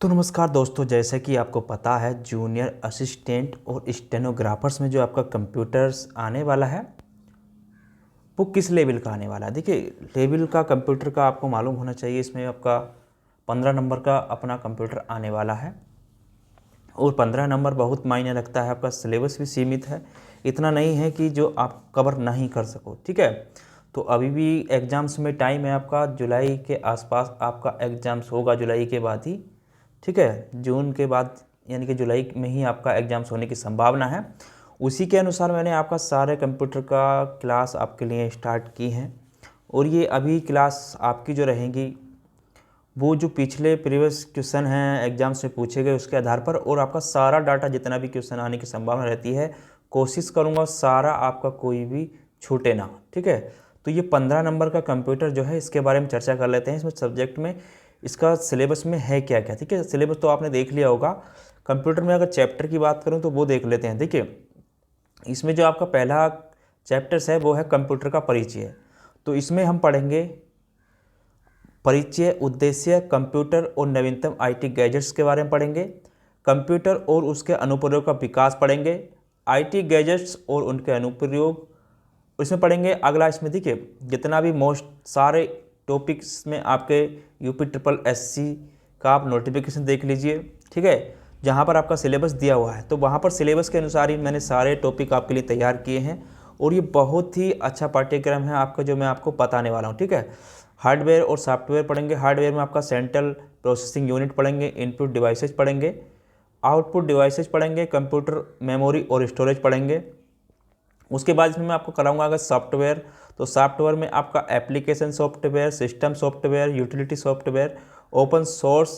तो नमस्कार दोस्तों, जैसे कि आपको पता है जूनियर असिस्टेंट और स्टेनोग्राफर्स में जो आपका कंप्यूटर्स आने वाला है वो किस लेवल का आने वाला है। देखिए, लेवल का कंप्यूटर का आपको मालूम होना चाहिए। इसमें आपका 15 नंबर का अपना कंप्यूटर आने वाला है और 15 नंबर बहुत मायने रखता है। आपका सिलेबस भी सीमित है, इतना नहीं है कि जो आप कवर नहीं कर सको। ठीक है, तो अभी भी एग्ज़ाम्स में टाइम है आपका। जुलाई के आसपास आपका एग्ज़ाम्स होगा, जुलाई के बाद ही। ठीक है, जून के बाद यानी कि जुलाई में ही आपका एग्ज़ाम्स होने की संभावना है। उसी के अनुसार मैंने आपका सारे कंप्यूटर का क्लास आपके लिए स्टार्ट की हैं और ये अभी क्लास आपकी जो रहेंगी वो जो पिछले प्रीवियस क्वेश्चन हैं एग्जाम से पूछे गए उसके आधार पर, और आपका सारा डाटा जितना भी क्वेश्चन आने की संभावना रहती है कोशिश करूँगा सारा आपका कोई भी छूटे ना। ठीक है, तो ये 15 नंबर का कंप्यूटर जो है इसके बारे में चर्चा कर लेते हैं। इसमें सब्जेक्ट में इसका सिलेबस में है क्या क्या। ठीक है, सिलेबस तो आपने देख लिया होगा। कंप्यूटर में अगर चैप्टर की बात करूँ तो वो देख लेते हैं। देखिए, इसमें जो आपका पहला चैप्टर्स है वो है कंप्यूटर का परिचय। तो इसमें हम पढ़ेंगे परिचय, उद्देश्य, कंप्यूटर और नवीनतम आईटी गैजेट्स के बारे में पढ़ेंगे। कंप्यूटर और उसके अनुप्रयोग का विकास पढ़ेंगे। आईटी गैजेट्स और उनके अनुप्रयोग इसमें पढ़ेंगे। अगला इसमें देखिए जितना भी मोस्ट सारे टॉपिक्स में आपके UPSSC का आप नोटिफिकेशन देख लीजिए। ठीक है, जहाँ पर आपका सिलेबस दिया हुआ है तो वहाँ पर सिलेबस के अनुसार ही मैंने सारे टॉपिक आपके लिए तैयार किए हैं और ये बहुत ही अच्छा पाठ्यक्रम है आपका जो मैं आपको बताने वाला हूँ। ठीक है, हार्डवेयर और सॉफ्टवेयर पढ़ेंगे। हार्डवेयर में आपका सेंट्रल प्रोसेसिंग यूनिट पढ़ेंगे, इनपुट डिवाइसेज पढ़ेंगे, आउटपुट डिवाइसेज पढ़ेंगे, कंप्यूटर मेमोरी और स्टोरेज पढ़ेंगे। उसके बाद इसमें मैं आपको कराऊंगा अगर सॉफ्टवेयर, तो सॉफ्टवेयर में आपका application software, system software, utility software, open source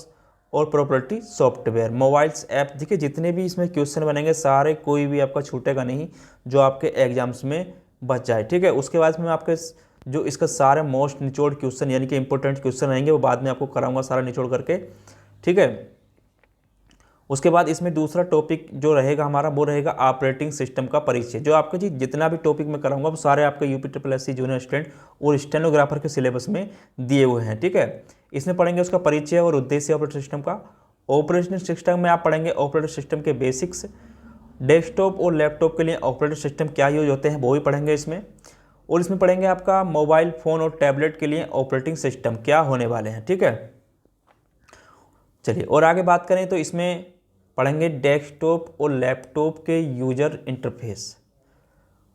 और प्रॉपर्टी सॉफ्टवेयर, मोबाइल्स ऐप। देखिए जितने भी इसमें क्वेश्चन बनेंगे सारे कोई भी आपका छूटेगा नहीं जो आपके एग्जाम्स में बच जाए। ठीक है, उसके बाद में आपके जो इसका सारे मोस्ट निचोड़ क्वेश्चन यानी कि इंपॉर्टेंट क्वेश्चन रहेंगे वो बाद में आपको कराऊंगा सारा निचोड़ करके। ठीक है, उसके बाद इसमें दूसरा टॉपिक जो रहेगा हमारा वो रहेगा ऑपरेटिंग सिस्टम का परिचय। जो आपका जी जितना भी टॉपिक मैं कराऊंगा वो सारे आपके UPSSC जूनियर स्टूडेंट और स्टेनोग्राफर के सिलेबस में दिए हुए हैं। ठीक है, इसमें पढ़ेंगे उसका परिचय और उद्देश्य ऑपरेटिंग सिस्टम का। ऑपरेटिंग सिस्टम में आप पढ़ेंगे ऑपरेटिंग सिस्टम के बेसिक्स, डेस्कटॉप और लैपटॉप के लिए ऑपरेटिंग सिस्टम क्या यूज होते हैं वो भी पढ़ेंगे इसमें। और इसमें पढ़ेंगे आपका मोबाइल फ़ोन और टैबलेट के लिए ऑपरेटिंग सिस्टम क्या होने वाले हैं। ठीक है, चलिए और आगे बात करें तो इसमें पढ़ेंगे डेस्कटॉप और लैपटॉप के यूजर इंटरफेस।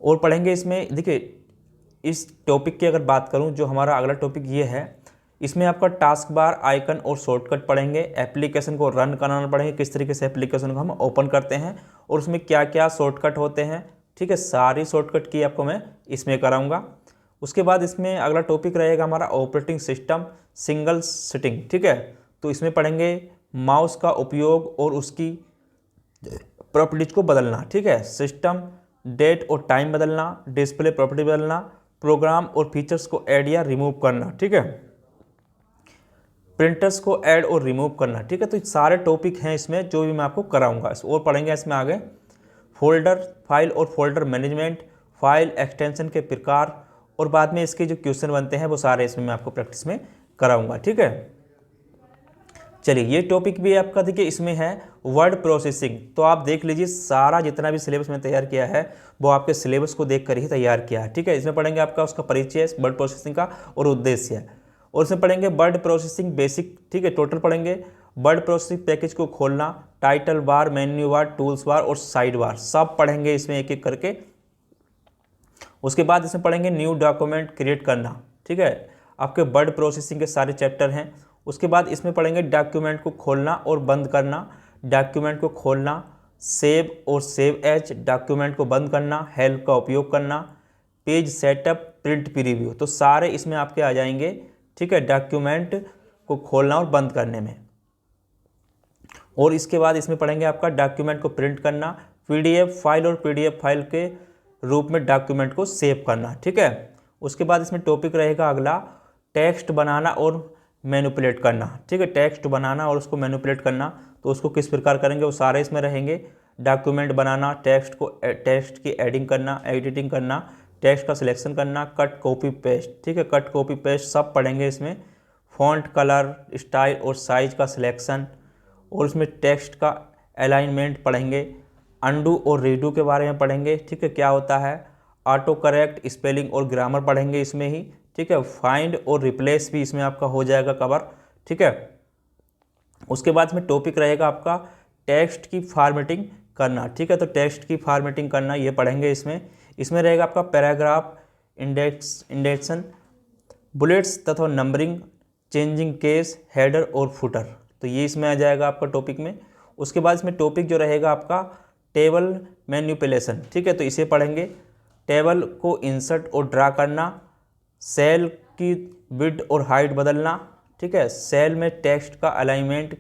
और पढ़ेंगे इसमें देखिए इस टॉपिक की अगर बात करूं जो हमारा अगला टॉपिक ये है, इसमें आपका टास्क बार, आइकन और शॉर्टकट पढ़ेंगे। एप्लीकेशन को रन कराना पढ़ेंगे, किस तरीके से एप्लीकेशन को हम ओपन करते हैं और उसमें क्या क्या शॉर्टकट होते हैं। ठीक है, सारी शॉर्टकट की आपको मैं इसमें कराऊंगा। उसके बाद इसमें अगला टॉपिक रहेगा हमारा ऑपरेटिंग सिस्टम सिंगल सिटिंग। ठीक है, तो इसमें पढ़ेंगे माउस का उपयोग और उसकी प्रॉपर्टीज को बदलना। ठीक है, सिस्टम डेट और टाइम बदलना, डिस्प्ले प्रॉपर्टी बदलना, प्रोग्राम और फीचर्स को ऐड या रिमूव करना। ठीक है, प्रिंटर्स को ऐड और रिमूव करना। ठीक है, तो सारे टॉपिक हैं इसमें जो भी मैं आपको कराऊंगा। और पढ़ेंगे इसमें आगे फोल्डर, फाइल और फोल्डर मैनेजमेंट, फाइल एक्सटेंशन के प्रकार, और बाद में इसके जो क्वेश्चन बनते हैं वो सारे इसमें मैं आपको प्रैक्टिस में कराऊंगा। ठीक है, चलिए ये टॉपिक भी आपका देखिए इसमें है वर्ड प्रोसेसिंग। तो आप देख लीजिए सारा जितना भी सिलेबस मैंने तैयार किया है वो आपके सिलेबस को देखकर ही तैयार किया है। ठीक है, इसमें पढ़ेंगे आपका उसका परिचय वर्ड प्रोसेसिंग का और उद्देश्य, और इसमें पढ़ेंगे वर्ड प्रोसेसिंग बेसिक। ठीक है, टोटल पढ़ेंगे वर्ड प्रोसेसिंग पैकेज को खोलना, title bar, menu bar, tools bar और साइड बार, सब पढ़ेंगे इसमें एक एक करके। उसके बाद इसमें पढ़ेंगे न्यू डॉक्यूमेंट क्रिएट करना। ठीक है, आपके वर्ड प्रोसेसिंग के सारे चैप्टर हैं। उसके बाद इसमें पढ़ेंगे डॉक्यूमेंट को खोलना और बंद करना, डॉक्यूमेंट को खोलना, सेव और सेव एज, डॉक्यूमेंट को बंद करना, हेल्प का उपयोग करना, पेज सेटअप, प्रिंट प्रीव्यू, तो सारे इसमें आपके आ जाएंगे। ठीक है, डॉक्यूमेंट को खोलना और बंद करने में। और इसके बाद इसमें पढ़ेंगे आपका डॉक्यूमेंट को प्रिंट करना, PDF फाइल और PDF फाइल के रूप में डॉक्यूमेंट को सेव करना। ठीक है, उसके बाद इसमें टॉपिक रहेगा अगला टेक्स्ट बनाना और मैनिपुलेट करना। ठीक है, टेक्स्ट बनाना और उसको मैनिपुलेट करना, तो उसको किस प्रकार करेंगे वो सारे इसमें रहेंगे। डॉक्यूमेंट बनाना, टेक्स्ट की एडिंग करना, एडिटिंग करना, टेक्स्ट का सिलेक्शन करना, कट कॉपी पेस्ट। ठीक है, कट कॉपी पेस्ट सब पढ़ेंगे इसमें। फॉन्ट कलर, स्टाइल और साइज का सिलेक्शन, और इसमें टेक्स्ट का अलाइनमेंट पढ़ेंगे, अंडू और रीडू के बारे में पढ़ेंगे, ठीक है, क्या होता है, ऑटो करेक्ट, स्पेलिंग और ग्रामर पढ़ेंगे इसमें ही, ठीक है, फाइंड और रिप्लेस भी इसमें आपका हो जाएगा कवर, ठीक है। उसके बाद में टॉपिक रहेगा आपका टेक्स्ट की फॉर्मेटिंग करना, ठीक है, तो टेक्स्ट की फॉर्मेटिंग करना ये पढ़ेंगे इसमें रहेगा आपका पैराग्राफ, इंडेक्शन, बुलेट्स तथा नंबरिंग, चेंजिंग केस, हेडर और फुटर, तो ये इसमें आ जाएगा आपका टॉपिक में। उसके बाद इसमें टॉपिक जो रहेगा आपका टेबल मैनिपुलेशन, ठीक है, तो इसे पढ़ेंगे, टेबल को इंसर्ट और ड्रा करना, सेल की विड्थ और हाइट बदलना, ठीक है, सेल में टेक्स्ट का अलाइनमेंट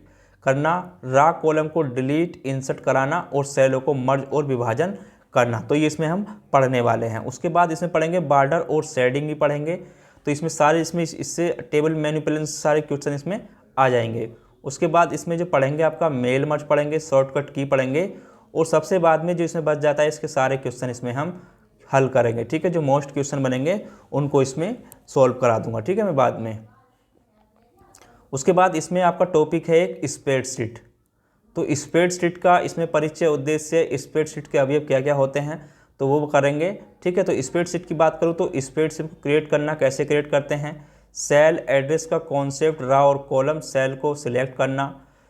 करना, रा कॉलम को डिलीट इंसर्ट कराना और सेलों को मर्ज और विभाजन करना, तो ये इसमें हम पढ़ने वाले हैं। उसके बाद इसमें पढ़ेंगे बॉर्डर और शेडिंग भी पढ़ेंगे, तो इसमें सारे इससे टेबल मैनिपुलेशन सारे क्वेश्चन इसमें आ जाएंगे। उसके बाद इसमें जो पढ़ेंगे आपका मेल मर्ज पढ़ेंगे, शॉर्टकट की पढ़ेंगे, और सबसे बाद में जो इसमें बच जाता है इसके सारे क्वेश्चन इसमें हम हल करेंगे, ठीक है, जो मोस्ट क्वेश्चन बनेंगे उनको इसमें सॉल्व करा दूंगा, ठीक है, मैं बाद में। उसके बाद इसमें आपका टॉपिक है एक स्प्रेडशीट, तो स्प्रेडशीट का इसमें परिचय, उद्देश्य, स्प्रेडशीट के अवयव क्या क्या होते हैं तो वो करेंगे, ठीक है। तो स्प्रेडशीट की बात करूँ तो स्प्रेडशीट को क्रिएट करना, कैसे क्रिएट करते हैं, सेल एड्रेस का कॉन्सेप्ट, रा और कॉलम, सेल को सिलेक्ट करना,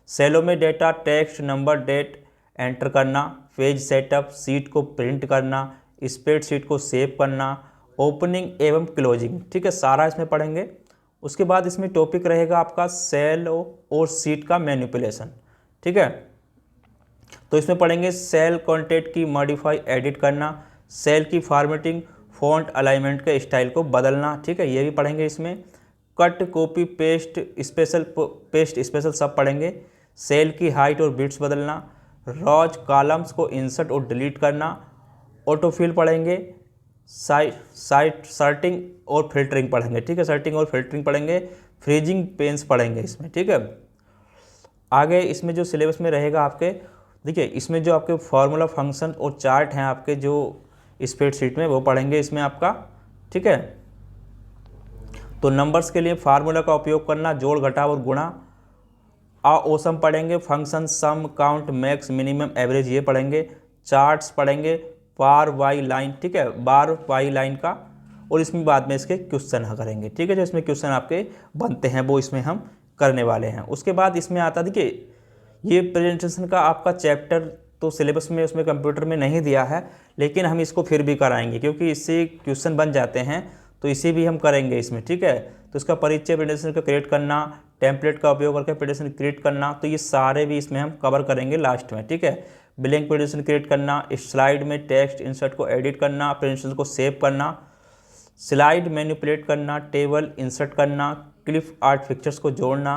सेलों में data, text, number, date enter करना, पेज सेटअप, सीट को प्रिंट करना, स्प्रेडशीट को सेव करना, ओपनिंग एवं क्लोजिंग, ठीक है, सारा इसमें पढ़ेंगे। उसके बाद इसमें टॉपिक रहेगा आपका सेल और सीट का मैनिपुलेशन, ठीक है, तो इसमें पढ़ेंगे सेल कंटेंट की मॉडिफाई, एडिट करना, सेल की फॉर्मेटिंग, फॉन्ट अलाइनमेंट के स्टाइल को बदलना, ठीक है, ये भी पढ़ेंगे इसमें। कट, कॉपी, पेस्ट स्पेशल सब पढ़ेंगे। सेल की हाइट और बिट्स बदलना, रॉज कॉलम्स को इंसर्ट और डिलीट करना, ऑटोफिल पढ़ेंगे, साइट सर्टिंग और फिल्टरिंग पढ़ेंगे, ठीक है, सर्टिंग और फिल्टरिंग पढ़ेंगे, फ्रीजिंग पेन्स पढ़ेंगे इसमें, ठीक है। आगे इसमें जो सिलेबस में रहेगा आपके, देखिए इसमें जो आपके फार्मूला, फंक्शन और चार्ट हैं आपके जो स्प्रेडशीट में वो पढ़ेंगे इसमें आपका, ठीक है। तो नंबर्स के लिए फार्मूला का उपयोग करना, जोड़, घटाव और गुणा, ओसम पढ़ेंगे, फंक्शन, सम, काउंट, मैक्स, मिनिमम, एवरेज ये पढ़ेंगे। चार्ट्स पढ़ेंगे, बार बाई लाइन, ठीक है, बार बाई लाइन का, और इसमें बाद में इसके क्वेश्चन करेंगे, ठीक है, जो इसमें क्वेश्चन आपके बनते हैं वो इसमें हम करने वाले हैं। उसके बाद इसमें आता, देखिए ये प्रेजेंटेशन का आपका चैप्टर तो सिलेबस में उसमें कंप्यूटर में नहीं दिया है, लेकिन हम इसको फिर भी कराएंगे क्योंकि इससे क्वेश्चन बन जाते हैं, तो इसे भी हम करेंगे इसमें, ठीक है। तो इसका परिचय प्रेजेंटेशन का क्रिएट करना, टेम्पलेट का उपयोग करके प्रेजेंटेशन क्रिएट करना, तो ये सारे भी इसमें हम कवर करेंगे लास्ट में, ठीक है। ब्लैंक प्रेजेंटेशन क्रिएट करना, स्लाइड में टेक्स्ट इंसर्ट को एडिट करना, प्रेजेंटेशन को सेव करना, स्लाइड मैनिपुलेट करना, टेबल इंसर्ट करना, क्लिप आर्ट पिक्चर्स को जोड़ना,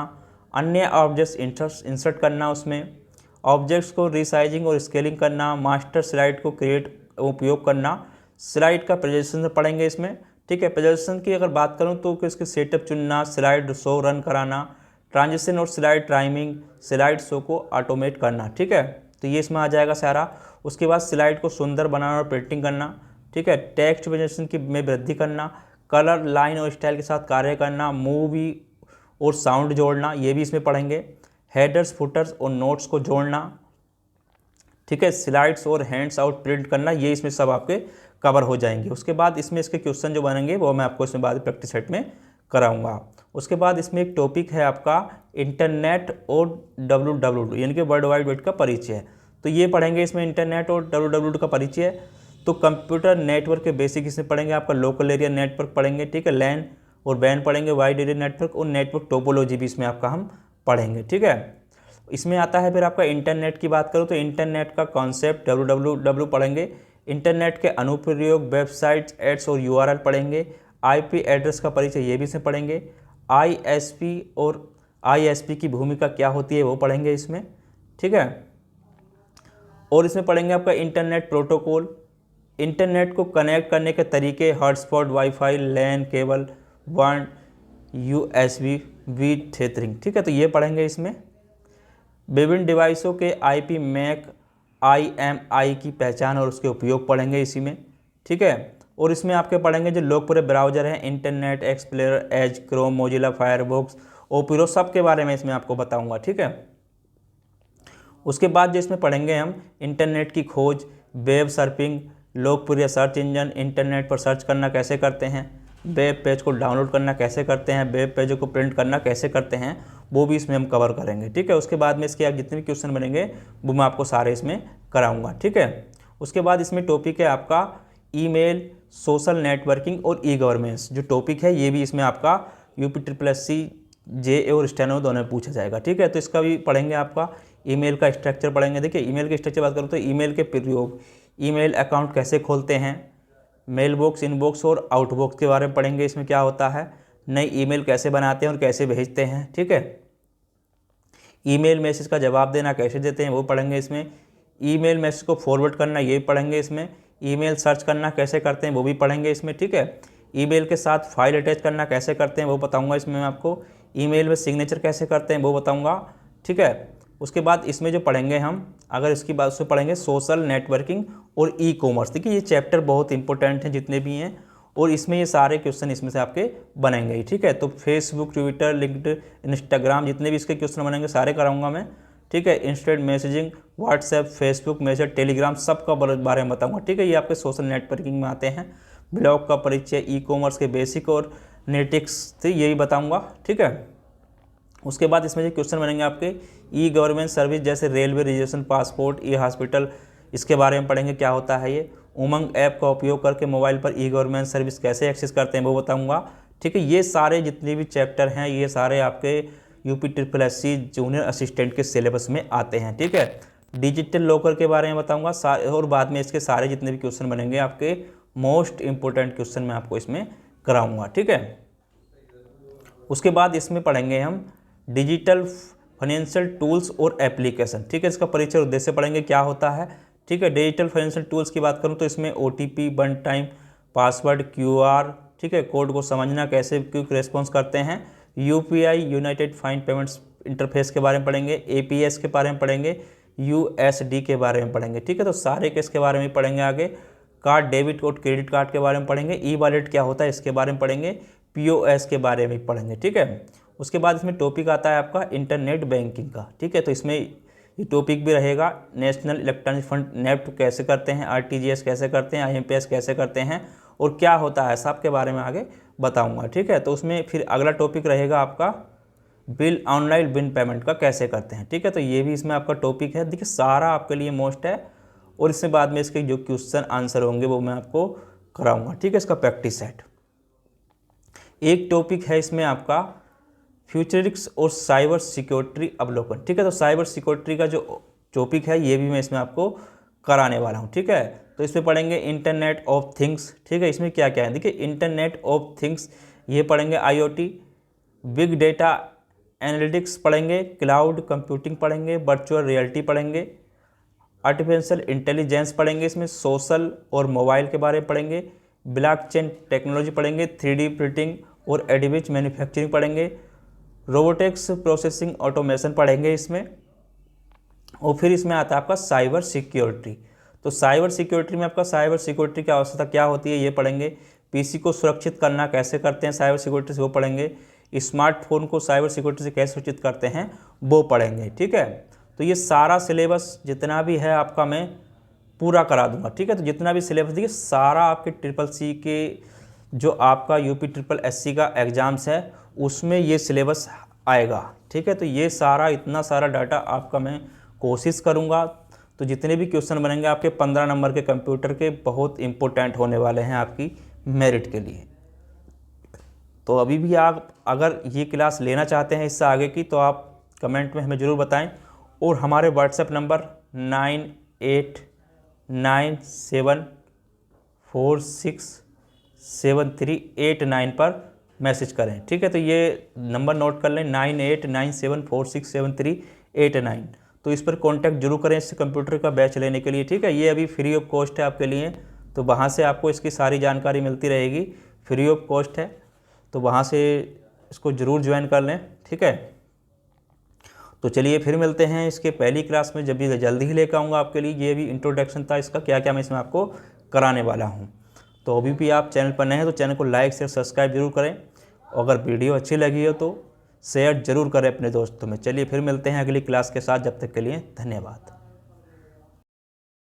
अन्य ऑब्जेक्ट्स इंसर्ट करना, उसमें ऑब्जेक्ट्स को रिसाइजिंग और स्केलिंग करना, मास्टर स्लाइड को क्रिएट उपयोग करना, स्लाइड का प्रेजेंटेशन पढ़ेंगे इसमें, ठीक है। प्रेजेंटेशन की अगर बात करूं तो इसके सेटअप चुनना, स्लाइड शो रन कराना, ट्रांजिशन और स्लाइड टाइमिंग, स्लाइड शो को ऑटोमेट करना, ठीक है, तो ये इसमें आ जाएगा सारा। उसके बाद स्लाइड को सुंदर बनाना और प्रिंटिंग करना, ठीक है, टेक्स्ट प्रेजेंटेशन की में वृद्धि करना, कलर, लाइन और स्टाइल के साथ कार्य करना, मूवी और साउंड जोड़ना, ये भी इसमें पढ़ेंगे। हेडर्स, फुटर्स और नोट्स को जोड़ना, ठीक है, स्लाइड्स और हैंड्स आउट प्रिंट करना, ये इसमें सब आपके कवर हो जाएंगे। उसके बाद इसमें इसके क्वेश्चन जो बनेंगे वो मैं आपको इसमें बाद प्रैक्टिस सेट में कराऊंगा। उसके बाद इसमें एक टॉपिक है आपका इंटरनेट और WWW यानी कि वर्ल्ड वाइड वेब का परिचय, तो ये पढ़ेंगे इसमें इंटरनेट और WWW का परिचय। तो कंप्यूटर नेटवर्क के बेसिक इसमें पढ़ेंगे, आपका लोकल एरिया नेटवर्क पढ़ेंगे, ठीक है, लैन और बैन पढ़ेंगे, वाइड एरिया नेटवर्क और नेटवर्क टोपोलॉजी भी इसमें आपका हम पढ़ेंगे, ठीक है। इसमें आता है फिर आपका इंटरनेट की बात करूँ तो इंटरनेट का कॉन्सेप्ट WWW पढ़ेंगे, इंटरनेट के अनुप्रयोग, वेबसाइट्स, एड्स और URL पढ़ेंगे, IP एड्रेस का परिचय ये भी इसमें पढ़ेंगे, ISP और ISP की भूमिका क्या होती है वो पढ़ेंगे इसमें, ठीक है। और इसमें पढ़ेंगे आपका इंटरनेट प्रोटोकॉल, इंटरनेट को कनेक्ट करने के तरीके, हॉटस्पॉट, वाईफाई, लैन, केबल, WAN, USB, थेथरिंग, ठीक है, तो ये पढ़ेंगे इसमें। विभिन्न डिवाइसों के IP, मैक, IMI की पहचान और उसके उपयोग पढ़ेंगे इसी में, ठीक है। और इसमें आपके पढ़ेंगे जो लोकप्रिय ब्राउज़र हैं, Internet Explorer, Edge, Chrome, Mozilla, Firefox, Opera, सब के बारे में इसमें आपको बताऊंगा, ठीक है। उसके बाद जो इसमें पढ़ेंगे हम इंटरनेट की खोज, वेब सर्फिंग, लोकप्रिय सर्च इंजन, इंटरनेट पर सर्च करना कैसे करते हैं, वेब पेज को डाउनलोड करना कैसे करते हैं, वेब पेजों को प्रिंट करना कैसे करते हैं, वो भी इसमें हम कवर करेंगे। ठीक है, उसके बाद में इसके आप जितने भी क्वेश्चन बनेंगे वो मैं आपको सारे इसमें कराऊंगा। ठीक है, उसके बाद इसमें टॉपिक है आपका ईमेल, सोशल नेटवर्किंग और ई गवर्नेंस। जो टॉपिक है ये भी इसमें आपका UPSSC JA और स्टेनो दोनों में पूछा जाएगा। ठीक है, तो इसका भी पढ़ेंगे। आपका ईमेल का स्ट्रक्चर पढ़ेंगे। देखिए, ईमेल के स्ट्रक्चर बात करूँ तो ईमेल के प्रयोग, ईमेल अकाउंट कैसे खोलते हैं, मेल बॉक्स, इनबॉक्स और आउटबॉक्स के बारे में पढ़ेंगे। इसमें क्या होता है, नई ईमेल कैसे बनाते हैं और कैसे भेजते हैं। ठीक है, ईमेल मैसेज का जवाब देना कैसे देते हैं वो पढ़ेंगे इसमें। ईमेल मैसेज को फॉरवर्ड करना ये पढ़ेंगे इसमें। ईमेल सर्च करना कैसे करते हैं वो भी पढ़ेंगे इसमें। ठीक है, ईमेल के साथ फाइल अटैच करना कैसे करते हैं वो बताऊंगा इसमें मैं आपको। ईमेल में सिग्नेचर कैसे करते हैं वो बताऊंगा। ठीक है, उसके बाद इसमें जो पढ़ेंगे हम, अगर इसकी बात से पढ़ेंगे सोशल नेटवर्किंग और ई कॉमर्स। देखिए, ये चैप्टर बहुत इंपॉर्टेंट हैं जितने भी हैं, और इसमें ये सारे क्वेश्चन इसमें से आपके बनेंगे ही। ठीक है, तो फेसबुक, ट्विटर, लिंक्डइन, इंस्टाग्राम, जितने भी इसके क्वेश्चन बनेंगे सारे कराऊंगा मैं। ठीक है, instant messaging, WhatsApp, Facebook message, Telegram, सब का बारे में बताऊंगा। ठीक है, ये आपके सोशल नेटवर्किंग में आते हैं। ब्लॉग का परिचय, ई कॉमर्स के बेसिक और नेटिक्स थे, यही बताऊंगा। ठीक है, उसके बाद इसमें जो क्वेश्चन बनेंगे आपके ई गवर्नमेंट सर्विस, जैसे रेलवे रिजर्वेशन, पासपोर्ट, ई हॉस्पिटल, इसके बारे में पढ़ेंगे क्या होता है ये। उमंग ऐप का उपयोग करके मोबाइल पर ई गवर्नमेंट सर्विस कैसे एक्सेस करते हैं वो बताऊंगा। ठीक है, ये सारे जितने भी चैप्टर हैं ये सारे आपके UPSSC जूनियर असिस्टेंट के सिलेबस में आते हैं। ठीक है, डिजिटल लॉकर के बारे में बताऊंगा और बाद में इसके सारे जितने भी क्वेश्चन बनेंगे आपके मोस्ट इंपोर्टेंट क्वेश्चन मैं आपको इसमें कराऊंगा। ठीक है, उसके बाद इसमें पढ़ेंगे हम डिजिटल फाइनेंशियल टूल्स और एप्लीकेशन। ठीक है, इसका परिचय उद्देश्य पढ़ेंगे क्या होता है। ठीक है, डिजिटल फाइनेंशियल टूल्स की बात करूं तो इसमें OTP, one time password, QR, ठीक है, कोड को समझना कैसे क्विक रेस्पॉन्स करते हैं, UPI United find payments interface के बारे में पढ़ेंगे, APS के बारे में पढ़ेंगे, USD के बारे में पढ़ेंगे। ठीक है, तो सारे के इसके बारे में पढ़ेंगे। आगे कार्ड, डेबिट और क्रेडिट कार्ड के बारे में पढ़ेंगे, ई वॉलेट क्या होता है इसके बारे में पढ़ेंगे, POS के बारे में पढ़ेंगे। ठीक है, उसके बाद इसमें टॉपिक आता है आपका इंटरनेट बैंकिंग का। ठीक है, तो इसमें ये टॉपिक भी रहेगा। नेशनल इलेक्ट्रॉनिक फंड नेफ्ट कैसे करते हैं, RTGS कैसे करते हैं, IMPS कैसे करते हैं और क्या होता है, सब के बारे में आगे बताऊंगा। ठीक है, तो उसमें फिर अगला टॉपिक रहेगा आपका बिल, ऑनलाइन बिल पेमेंट का कैसे करते हैं। ठीक है, तो ये भी इसमें आपका टॉपिक है। देखिए, सारा आपके लिए मोस्ट है, और इसमें बाद में इसके जो क्वेश्चन आंसर होंगे वो मैं आपको कराऊंगा। ठीक है, इसका प्रैक्टिस सेट। एक टॉपिक है इसमें आपका फ्यूचरिक्स और साइबर सिक्योरिटी अवलोकन। ठीक है, तो साइबर सिक्योरिटी का जो टॉपिक है ये भी मैं इसमें आपको कराने वाला हूँ। ठीक है, तो इसमें पढ़ेंगे इंटरनेट ऑफ थिंग्स। ठीक है, इसमें क्या क्या है, देखिए इंटरनेट ऑफ थिंग्स ये पढ़ेंगे, IoT, बिग डेटा एनालिटिक्स पढ़ेंगे, क्लाउड कंप्यूटिंग पढ़ेंगे, वर्चुअल रियलिटी पढ़ेंगे, आर्टिफिशियल इंटेलिजेंस पढ़ेंगे, इसमें सोशल और मोबाइल के बारे में पढ़ेंगे, ब्लॉकचेन टेक्नोलॉजी पढ़ेंगे, 3D प्रिंटिंग और एडिटिव मैन्युफैक्चरिंग पढ़ेंगे, रोबोटिक्स प्रोसेसिंग ऑटोमेशन पढ़ेंगे इसमें। और फिर इसमें आता है आपका साइबर सिक्योरिटी। तो साइबर सिक्योरिटी में आपका साइबर सिक्योरिटी की आवश्यकता क्या होती है ये पढ़ेंगे। PC को सुरक्षित करना कैसे करते हैं साइबर सिक्योरिटी से वो पढ़ेंगे। स्मार्टफोन को साइबर सिक्योरिटी से कैसे सुरक्षित करते हैं वो पढ़ेंगे। ठीक है, तो ये सारा सिलेबस जितना भी है आपका मैं पूरा करा दूंगा। ठीक है, तो जितना भी सिलेबस देखिए सारा आपके SSC के जो आपका UPSSC का एग्ज़ाम्स है उसमें ये सिलेबस आएगा। ठीक है, तो ये सारा इतना सारा डाटा आपका मैं कोशिश करूँगा। तो जितने भी क्वेश्चन बनेंगे आपके 15 नंबर के कंप्यूटर के बहुत इंपॉर्टेंट होने वाले हैं आपकी मेरिट के लिए। तो अभी भी आप अगर ये क्लास लेना चाहते हैं इससे आगे की तो आप कमेंट में हमें ज़रूर बताएं, और हमारे व्हाट्सएप नंबर 9897467389 पर मैसेज करें। ठीक है, तो ये नंबर नोट कर लें, 9897467389। तो इस पर कांटेक्ट जरूर करें इससे कंप्यूटर का बैच लेने के लिए। ठीक है, ये अभी फ्री ऑफ कॉस्ट है आपके लिए, तो वहाँ से आपको इसकी सारी जानकारी मिलती रहेगी, फ्री ऑफ कॉस्ट है, तो वहाँ से इसको ज़रूर ज्वाइन कर लें। ठीक है, तो चलिए फिर मिलते हैं इसके पहली क्लास में, जब भी जल्दी ही लेकर आऊँगा आपके लिए। ये भी इंट्रोडक्शन था इसका, क्या क्या मैं इसमें आपको कराने वाला हूँ। तो अभी भी आप चैनल पर नए हैं तो चैनल को लाइक शेयर सब्सक्राइब जरूर करें, और अगर वीडियो अच्छी लगी हो तो शेयर जरूर करें अपने दोस्तों में। चलिए फिर मिलते हैं अगली क्लास के साथ, जब तक के लिए धन्यवाद।